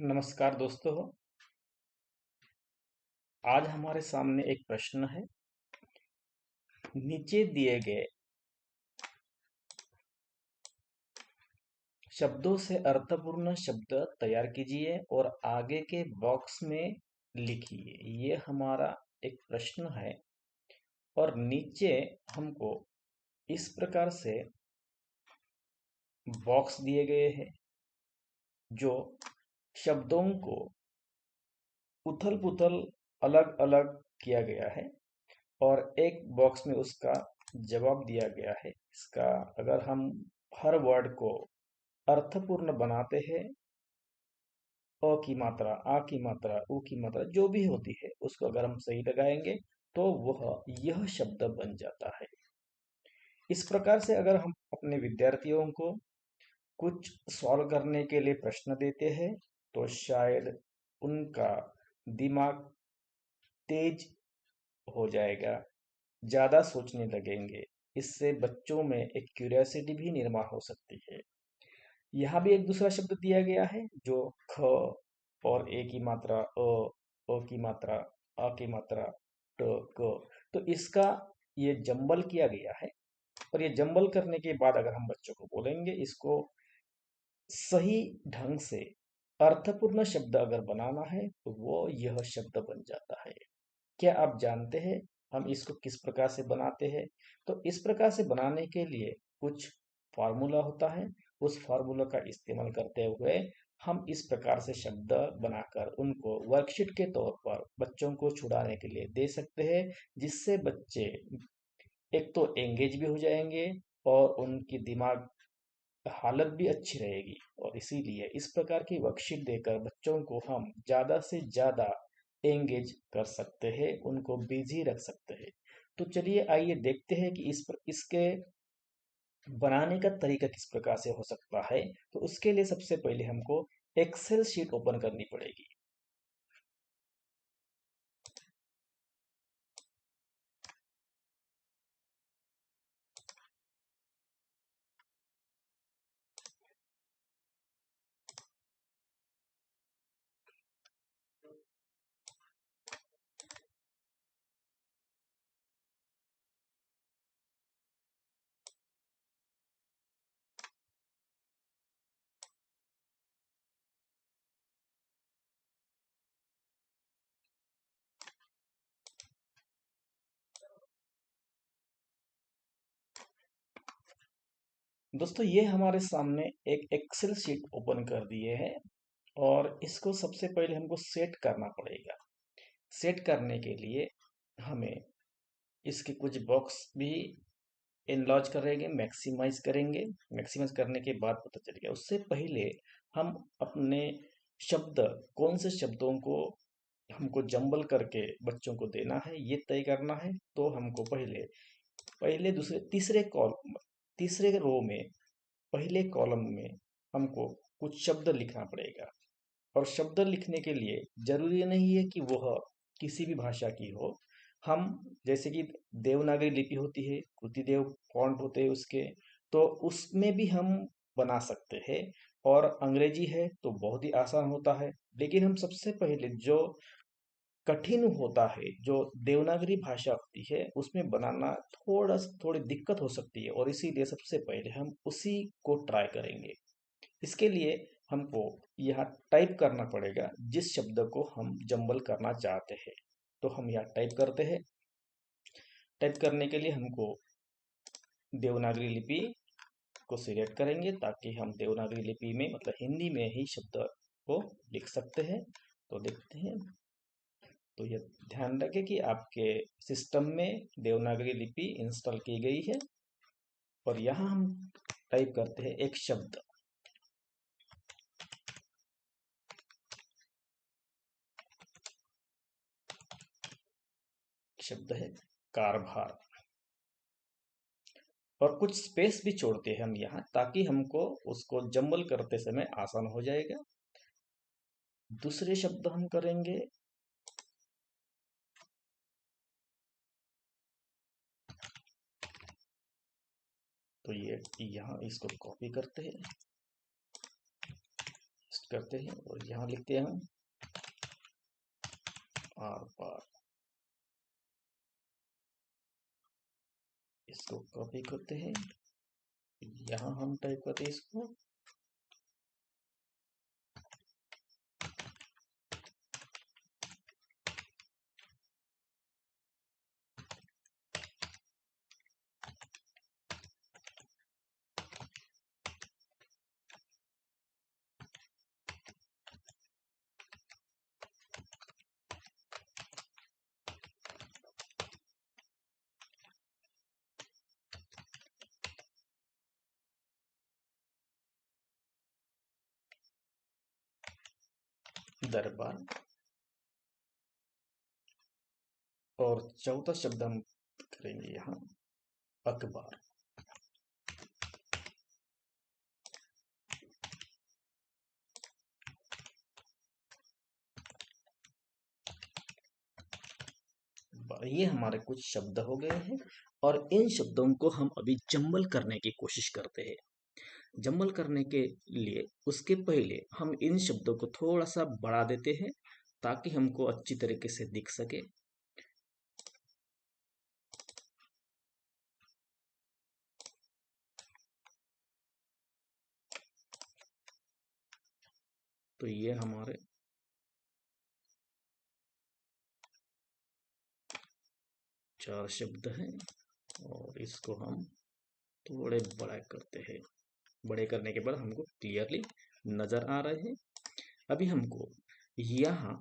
नमस्कार दोस्तों। आज हमारे सामने एक प्रश्न है। नीचे दिए गए शब्दों से अर्थपूर्ण शब्द तैयार कीजिए और आगे के बॉक्स में लिखिए। ये हमारा एक प्रश्न है और नीचे हमको इस प्रकार से बॉक्स दिए गए हैं जो शब्दों को उथल पुथल अलग अलग किया गया है और एक बॉक्स में उसका जवाब दिया गया है। इसका अगर हम हर वर्ड को अर्थपूर्ण बनाते हैं, अ की मात्रा, आ की मात्रा, उ की मात्रा जो भी होती है उसको अगर हम सही लगाएंगे तो वह यह शब्द बन जाता है। इस प्रकार से अगर हम अपने विद्यार्थियों को कुछ सॉल्व करने के लिए प्रश्न देते हैं तो शायद उनका दिमाग तेज हो जाएगा, ज्यादा सोचने लगेंगे। इससे बच्चों में एक क्यूरियोसिटी भी निर्माण हो सकती है। यहाँ भी एक दूसरा शब्द दिया गया है जो ख और ए की मात्रा, अ की मात्रा, आ की मात्रा, ट, क। तो इसका ये जंबल किया गया है और ये जंबल करने के बाद अगर हम बच्चों को बोलेंगे इसको सही ढंग से अर्थपूर्ण शब्द अगर बनाना है तो वो यह शब्द बन जाता है। क्या आप जानते हैं हम इसको किस प्रकार से बनाते हैं? तो इस प्रकार से बनाने के लिए कुछ फार्मूला होता है। उस फार्मूला का इस्तेमाल करते हुए हम इस प्रकार से शब्द बनाकर उनको वर्कशीट के तौर पर बच्चों को छुड़ाने के लिए दे सकते हैं, जिससे बच्चे एक तो एंगेज भी हो जाएंगे और उनकी दिमाग हालत भी अच्छी रहेगी। और इसीलिए इस प्रकार की वर्कशीट देकर बच्चों को हम ज्यादा से ज्यादा एंगेज कर सकते हैं, उनको बिजी रख सकते हैं। तो चलिए आइए देखते हैं कि इसके बनाने का तरीका किस प्रकार से हो सकता है। तो उसके लिए सबसे पहले हमको एक्सेल शीट ओपन करनी पड़ेगी। दोस्तों ये हमारे सामने एक एक्सेल शीट ओपन कर दिए है और इसको सबसे पहले हमको सेट करना पड़ेगा। सेट करने के लिए हमें इसके कुछ बॉक्स भी इनलॉज करेंगे, मैक्सिमाइज करेंगे। मैक्सिमाइज करने के बाद पता चलेगा। उससे पहले हम अपने शब्द, कौन से शब्दों को हमको जंबल करके बच्चों को देना है ये तय करना है। तो हमको पहले पहले दूसरे तीसरे रो में पहले कॉलम में हमको कुछ शब्द लिखना पड़ेगा। और शब्द लिखने के लिए जरूरी नहीं है कि वह किसी भी भाषा की हो। हम जैसे कि देवनागरी लिपि होती है, कृतिदेव फॉन्ट होते हैं उसके, तो उसमें भी हम बना सकते हैं। और अंग्रेजी है तो बहुत ही आसान होता है। लेकिन हम सबसे पहले जो कठिन होता है, जो देवनागरी भाषा होती है उसमें बनाना थोड़ी दिक्कत हो सकती है और इसीलिए सबसे पहले हम उसी को ट्राई करेंगे। इसके लिए हमको यहाँ टाइप करना पड़ेगा जिस शब्द को हम जंबल करना चाहते हैं। तो हम यहाँ टाइप करते हैं। टाइप करने के लिए हमको देवनागरी लिपि को सिलेक्ट करेंगे ताकि हम देवनागरी लिपि में मतलब हिंदी में ही शब्द को लिख सकते हैं। तो देखते हैं। तो ये ध्यान रखें कि आपके सिस्टम में देवनागरी लिपि इंस्टॉल की गई है और यहाँ हम टाइप करते हैं एक शब्द। शब्द है कारभार और कुछ स्पेस भी छोड़ते हैं हम यहाँ ताकि हमको उसको जंबल करते समय आसान हो जाएगा। दूसरे शब्द हम करेंगे तो ये यहाँ इसको कॉपी करते हैं, करते हैं और यहाँ लिखते हैं हम आर पार। इसको कॉपी करते हैं, यहाँ हम टाइप करते हैं इसको दरबार। और चौथा शब्द हम करेंगे यहाँ अखबार। ये हमारे कुछ शब्द हो गए हैं और इन शब्दों को हम अभी जम्बल करने की कोशिश करते हैं। जम्बल करने के लिए उसके पहले हम इन शब्दों को थोड़ा सा बढ़ा देते हैं ताकि हमको अच्छी तरीके से दिख सके। तो ये हमारे चार शब्द हैं और इसको हम थोड़े बड़ा करते हैं। बड़े करने के बाद हमको क्लियरली नजर आ रहे हैं। अभी हमको यहाँ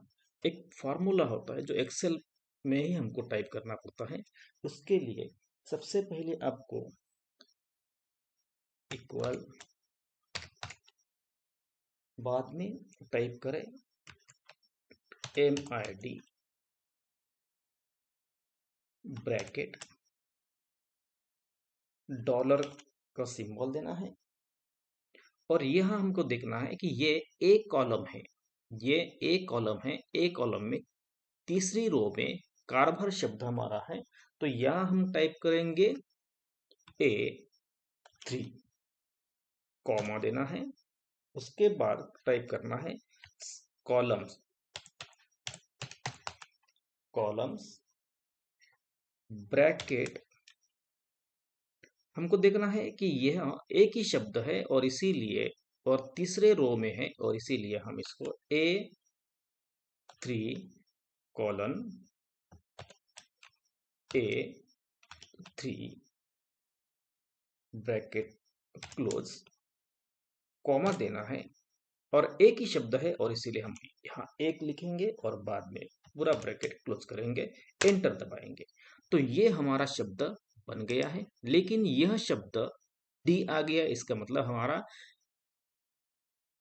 एक फॉर्मूला होता है जो एक्सेल में ही हमको टाइप करना पड़ता है। उसके लिए सबसे पहले आपको इक्वल, बाद में टाइप करें MID ब्रैकेट, डॉलर का सिंबल देना है और यहाँ हमको देखना है कि ये एक कॉलम है, ये एक कॉलम है। एक कॉलम में तीसरी रो में कारभार शब्द हमारा है, तो यहाँ हम टाइप करेंगे A3, कॉमा देना है। उसके बाद टाइप करना है कॉलम्स, कॉलम्स ब्रैकेट। हमको देखना है कि यह एक ही शब्द है और इसीलिए, और तीसरे रो में है और इसीलिए हम इसको A3 colon A3 bracket close, comma देना है। और एक ही शब्द है और इसीलिए हम यहाँ एक लिखेंगे और बाद में पूरा ब्रैकेट क्लोज करेंगे, एंटर दबाएंगे। तो ये हमारा शब्द बन गया है। लेकिन यह शब्द डी आ गया, इसका मतलब हमारा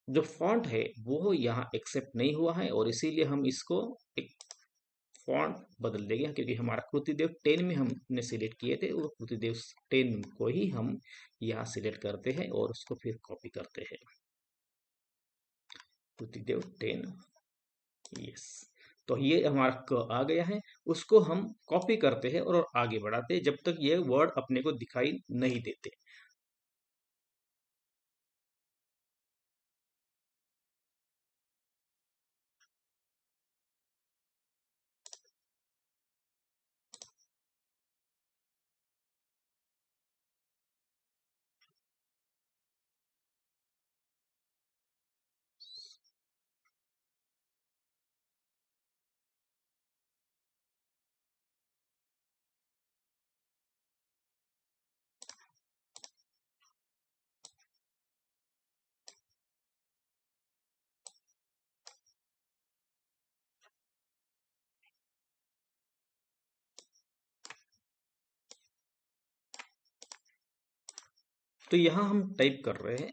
जो फॉन्ट है वो यहाँ एक्सेप्ट नहीं हुआ है और इसीलिए हम इसको एक फॉन्ट बदल देंगे, क्योंकि हमारा कृतिदेव 10 में हमने सिलेक्ट किए थे, वो कृतिदेव 10 को ही हम यहाँ सिलेक्ट करते हैं और उसको फिर कॉपी करते हैं। कृतिदेव 10, यस। तो ये हमारा क आ गया है, उसको हम कॉपी करते हैं और आगे बढ़ाते हैं जब तक ये वर्ड अपने को दिखाई नहीं देते। तो यहाँ हम टाइप कर रहे हैं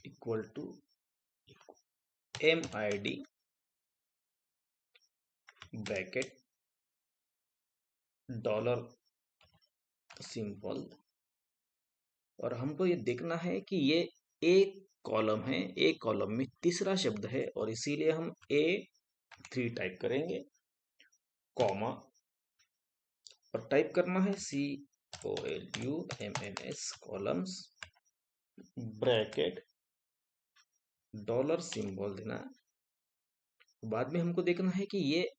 equal to MID bracket dollar symbol, और हमको ये देखना है कि ये एक कॉलम है, एक कॉलम में तीसरा शब्द है और इसीलिए हम A3 टाइप करेंगे, कॉमा, और टाइप करना है COLUMNS columns, bracket, dollar symbol देना। बाद में हमको देखना है कि ये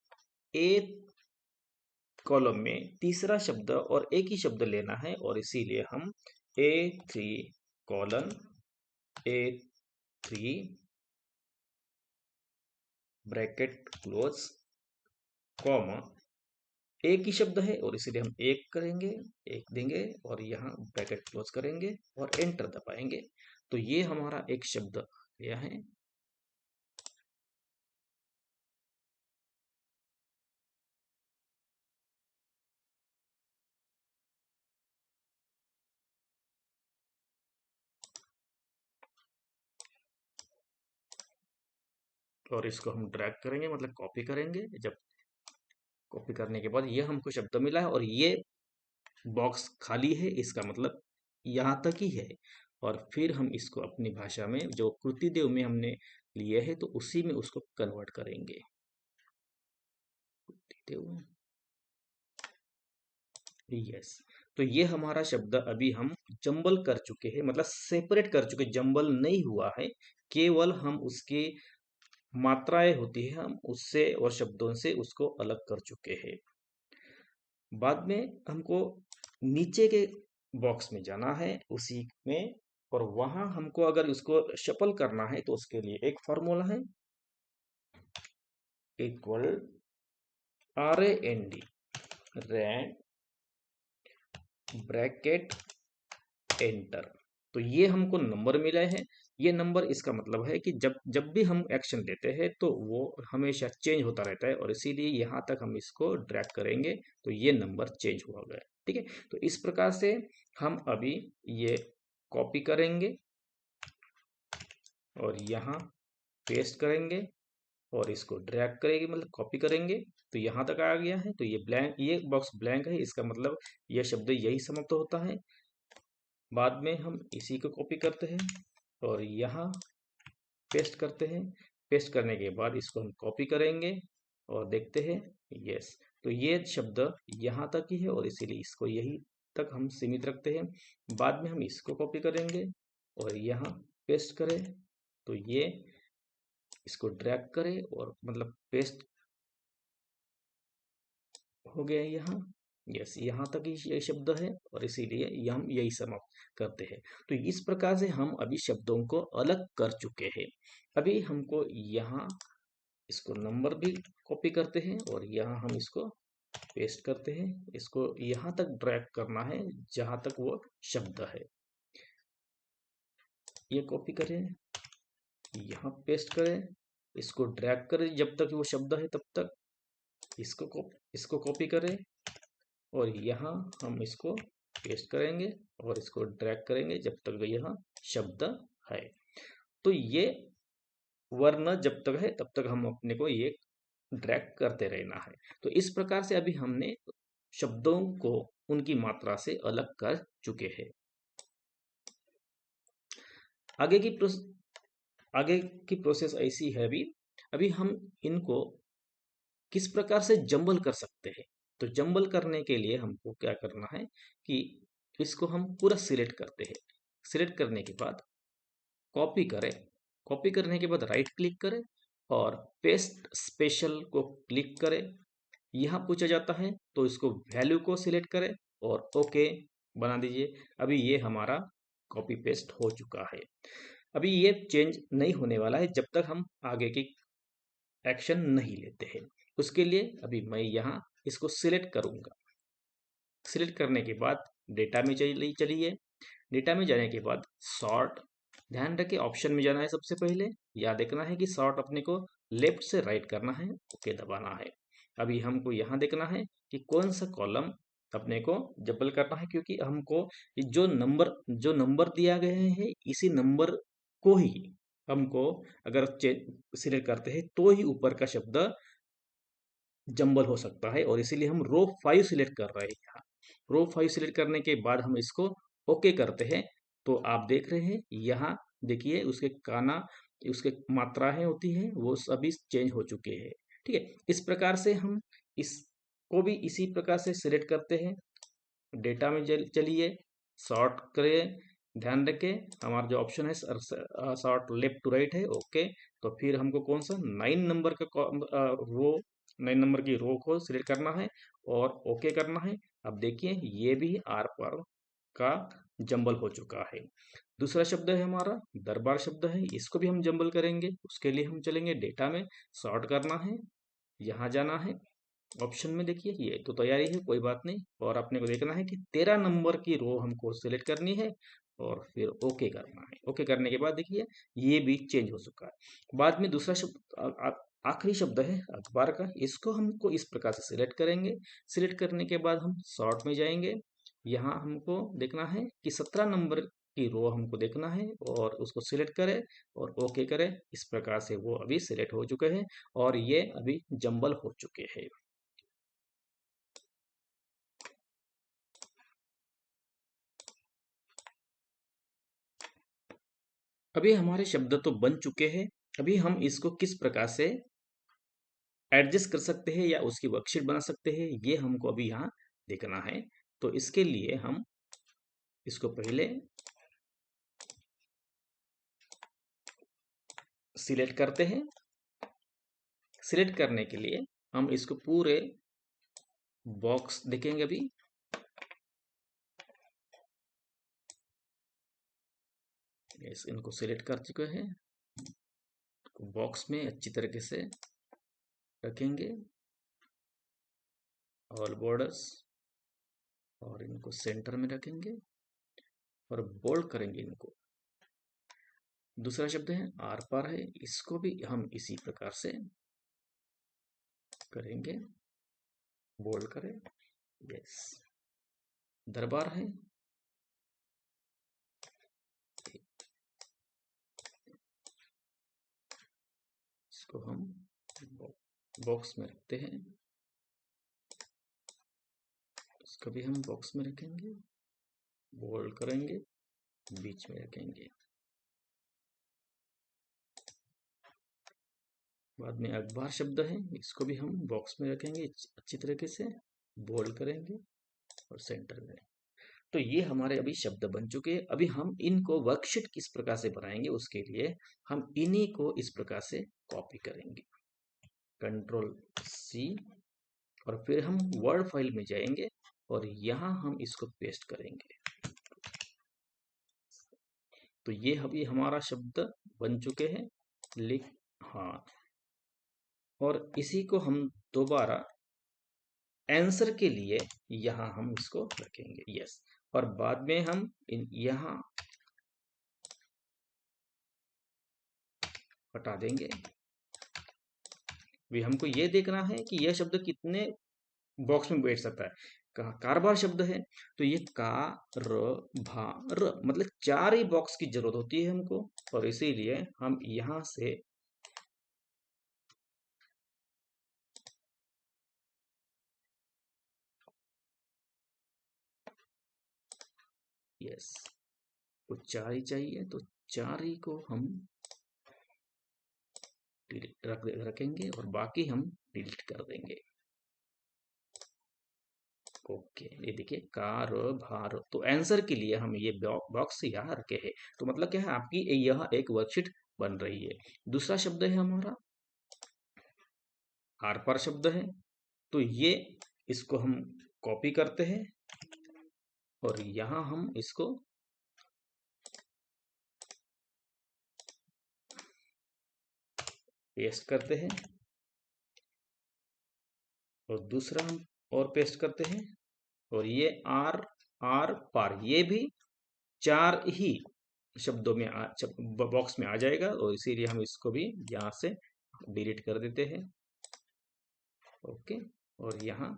ए कॉलम में तीसरा शब्द और एक ही शब्द लेना है, और इसीलिए हम A3 colon A3 bracket close comma, एक ही शब्द है और इसीलिए हम एक करेंगे, एक देंगे और यहाँ ब्रैकेट क्लोज करेंगे और एंटर दबाएंगे। तो ये हमारा एक शब्द यह है। और इसको हम ड्रैग करेंगे, मतलब कॉपी करेंगे। जब कॉपी करने के बाद ये हमको शब्द मिला है और ये बॉक्स खाली है, इसका मतलब यहाँ तक ही है। और फिर हम इसको अपनी भाषा में, जो कृतिदेव में हमने लिए है, तो उसी में उसको कन्वर्ट करेंगे। कृतिदेव, यस। तो ये हमारा शब्द अभी हम जंबल कर चुके हैं, मतलब सेपरेट कर चुके, जंबल नहीं हुआ है, केवल हम उसकी मात्राएं होती है, हम उससे और शब्दों से उसको अलग कर चुके हैं। बाद में हमको नीचे के बॉक्स में जाना है उसी में, और वहां हमको अगर उसको शफल करना है तो उसके लिए एक फॉर्मूला है, equal RAND, rand bracket enter. तो ये हमको नंबर मिला है। ये नंबर, इसका मतलब है कि जब जब भी हम एक्शन लेते हैं तो वो हमेशा चेंज होता रहता है, और इसीलिए यहाँ तक हम इसको ड्रैग करेंगे तो ये नंबर चेंज हो गया। ठीक है, तो इस प्रकार से हम अभी ये कॉपी करेंगे और यहाँ पेस्ट करेंगे और इसको ड्रैग करेंगे, मतलब कॉपी करेंगे, तो यहाँ तक आ गया है। तो ये ब्लैंक, ये बॉक्स ब्लैंक है, इसका मतलब यह शब्द यही समाप्त होता है। बाद में हम इसी को कॉपी करते हैं और यहाँ पेस्ट करते हैं। पेस्ट करने के बाद इसको हम कॉपी करेंगे और देखते हैं, यस। तो ये शब्द यहाँ तक ही है और इसीलिए इसको यही तक हम सीमित रखते हैं। बाद में हम इसको कॉपी करेंगे और यहाँ पेस्ट करें, तो ये इसको ड्रैग करें और मतलब पेस्ट हो गया यहाँ। यस, यहाँ तक ही ये शब्द है और इसीलिए ये हम यही समाप्त करते हैं। तो इस प्रकार से हम अभी शब्दों को अलग कर चुके हैं। अभी हमको यहाँ इसको नंबर भी कॉपी करते हैं और यहाँ हम इसको पेस्ट करते हैं। इसको यहाँ तक ड्रैग करना है जहाँ तक वो शब्द है। ये कॉपी करें, यहाँ पेस्ट करें, इसको ड्रैग करें जब तक वो शब्द है तब तक। इसको कॉपी करें और यहाँ हम इसको पेस्ट करेंगे और इसको ड्रैग करेंगे जब तक यह शब्द है। तो ये वर्ण जब तक है तब तक हम अपने को ये ड्रैग करते रहना है। तो इस प्रकार से अभी हमने शब्दों को उनकी मात्रा से अलग कर चुके हैं। आगे की प्रोसेस ऐसी है। अभी हम इनको किस प्रकार से जंबल कर सकते हैं। तो जंबल करने के लिए हमको क्या करना है कि इसको हम पूरा सिलेक्ट करते हैं। सिलेक्ट करने के बाद कॉपी करें, कॉपी करने के बाद राइट क्लिक करें और पेस्ट स्पेशल को क्लिक करें। यहाँ पूछा जाता है तो इसको वैल्यू को सिलेक्ट करें और ओके बना दीजिए। अभी ये हमारा कॉपी पेस्ट हो चुका है। अभी ये चेंज नहीं होने वाला है जब तक हम आगे की एक्शन नहीं लेते हैं। उसके लिए अभी मैं यहाँ इसको सिलेक्ट करूंगा। सिलेक्ट करने के बाद डेटा में चलिए। डेटा में जाने के बाद सॉर्ट, ध्यान रखें ऑप्शन में जाना है सबसे पहले। याद देखना है कि सॉर्ट अपने को लेफ्ट से राइट करना है, ओके दबाना है। अभी हमको यहाँ देखना है कि कौन सा कॉलम अपने को जबल करना है, क्योंकि हमको जो नंबर दिया गया है इसी नंबर को ही हमको अगर सिलेक्ट करते हैं तो ही ऊपर का शब्द जंबल हो सकता है, और इसीलिए हम रो 5 सिलेक्ट कर रहे हैं। यहाँ रो 5 सिलेक्ट करने के बाद हम इसको ओके करते हैं। तो आप देख रहे हैं यहाँ, देखिए उसके काना, उसके मात्राएं होती हैं वो सभी चेंज हो चुके हैं। ठीक है, इस प्रकार से हम इसको भी इसी प्रकार से सिलेक्ट करते हैं डेटा में चलिए, सॉर्ट करें, ध्यान रखें हमारा जो ऑप्शन है सॉर्ट लेफ्ट टू राइट है, ओके। तो फिर हमको कौन सा 9 नंबर का रो, 9 नंबर की रो को सिलेक्ट करना है और ओके करना है। अब देखिए ये भी आर पार का जंबल हो चुका है। दूसरा शब्द है हमारा दरबार शब्द है, इसको भी हम जंबल करेंगे। उसके लिए हम चलेंगे डेटा में, सॉर्ट करना है, यहाँ जाना है, ऑप्शन में देखिए ये तो तैयारी है, कोई बात नहीं। और अपने को देखना है कि 13 नंबर की रो हमको सिलेक्ट करनी है और फिर ओके करना है। ओके करने के बाद देखिए ये भी चेंज हो चुका है। बाद में दूसरा शब्द आखिरी शब्द है अखबार का, इसको हमको इस प्रकार से सिलेक्ट करेंगे। सिलेक्ट करने के बाद हम सॉर्ट में जाएंगे, यहाँ हमको देखना है कि 17 नंबर की रो हमको देखना है और उसको सिलेक्ट करें और ओके करें। इस प्रकार से वो अभी सिलेक्ट हो चुके हैं और ये अभी जंबल हो चुके हैं। अभी हमारे शब्द तो बन चुके हैं। अभी हम इसको किस प्रकार से एडजस्ट कर सकते हैं या उसकी वर्कशीट बना सकते हैं, ये हमको अभी यहाँ देखना है। तो इसके लिए हम इसको पहले सिलेक्ट करते हैं। सिलेक्ट करने के लिए हम इसको पूरे बॉक्स देखेंगे। अभी इनको सिलेक्ट कर चुके हैं, बॉक्स में अच्छी तरीके से रखेंगे ऑल बॉर्डर्स, और इनको सेंटर में रखेंगे और बोल्ड करेंगे इनको। दूसरा शब्द है आर पार है, इसको भी हम इसी प्रकार से करेंगे, बोल्ड करें। यस, दरबार है, इसको हम बॉक्स में रखते हैं, इसको भी हम बॉक्स में रखेंगे, बोल्ड करेंगे, बीच में रखेंगे। बाद में अखबार शब्द है, इसको भी हम बॉक्स में रखेंगे, अच्छी तरीके से बोल्ड करेंगे और सेंटर में। तो ये हमारे अभी शब्द बन चुके हैं। अभी हम इनको वर्कशीट किस प्रकार से बनाएंगे, उसके लिए हम इन्हीं को इस प्रकार से कॉपी करेंगे, कंट्रोल सी, और फिर हम वर्ड फाइल में जाएंगे और यहाँ हम इसको पेस्ट करेंगे। तो ये अभी हमारा शब्द बन चुके हैं, लिख, हाँ। और इसी को हम दोबारा आंसर के लिए यहाँ हम इसको रखेंगे, यस। और बाद में हम यहाँ हटा देंगे। भी हमको ये देखना है कि यह शब्द कितने बॉक्स में बैठ सकता है। कारबार शब्द है, तो ये का र भा र, मतलब 4 ही बॉक्स की जरूरत होती है हमको, और इसीलिए हम यहां से यस, तो 4 ही चाहिए, तो 4 ही को हम रखेंगे और बाकी हम डिलीट कर देंगे। ओके, ये देखिए कार भार, तो आंसर के लिए हम ये बॉक्स यहाँ रखे हैं। तो मतलब क्या है, आपकी यह एक वर्कशीट बन रही है। दूसरा शब्द है हमारा आर पार शब्द है, तो ये इसको हम कॉपी करते हैं और यहाँ हम इसको पेस्ट करते हैं और दूसरा हम और पेस्ट करते हैं, और ये आर आर पार, ये भी 4 ही शब्दों में बॉक्स में आ जाएगा, और इसीलिए हम इसको भी यहाँ से डिलीट कर देते हैं। ओके, और यहाँ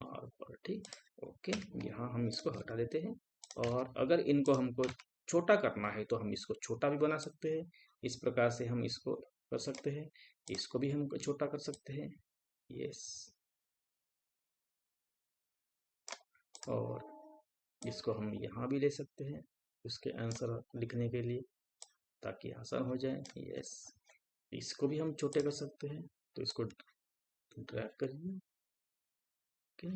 आर पर, ठीक। ओके, यहाँ हम इसको हटा देते हैं। और अगर इनको हमको छोटा करना है तो हम इसको छोटा भी बना सकते हैं, इस प्रकार से हम इसको कर सकते हैं। इसको भी हम छोटा कर सकते हैं, यस। और इसको हम यहाँ भी ले सकते हैं उसके आंसर लिखने के लिए। ताकि आसान हो जाए। यस, इसको भी हम छोटे कर सकते हैं, तो इसको ड्रैग करिए। ओके,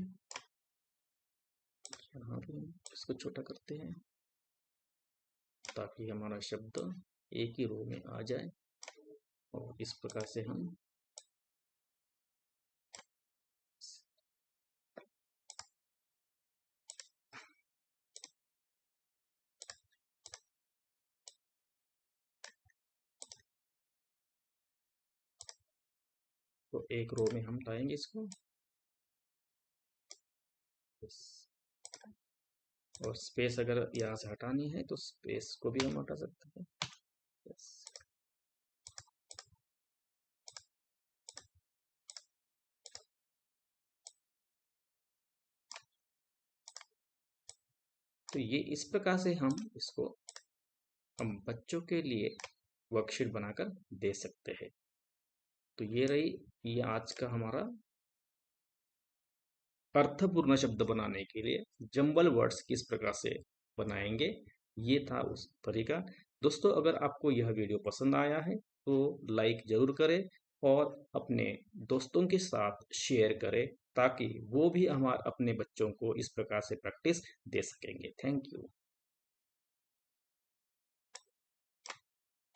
यहाँ भी इसको छोटा करते हैं ताकि हमारा शब्द एक ही रो में आ जाए। और इस प्रकार से हम तो एक रो में हम लाएंगे इसको। और स्पेस अगर यहाँ से हटानी है तो स्पेस को भी हम हटा सकते हैं। यस, तो ये इस प्रकार से हम बच्चों के लिए वर्कशीट बनाकर दे सकते हैं। तो ये आज का हमारा अर्थपूर्ण शब्द बनाने के लिए जंबल वर्ड्स किस प्रकार से बनाएंगे, ये था उस तरीका। दोस्तों, अगर आपको यह वीडियो पसंद आया है तो लाइक जरूर करें और अपने दोस्तों के साथ शेयर करें ताकि वो भी अपने बच्चों को इस प्रकार से प्रैक्टिस दे सकेंगे। Thank you.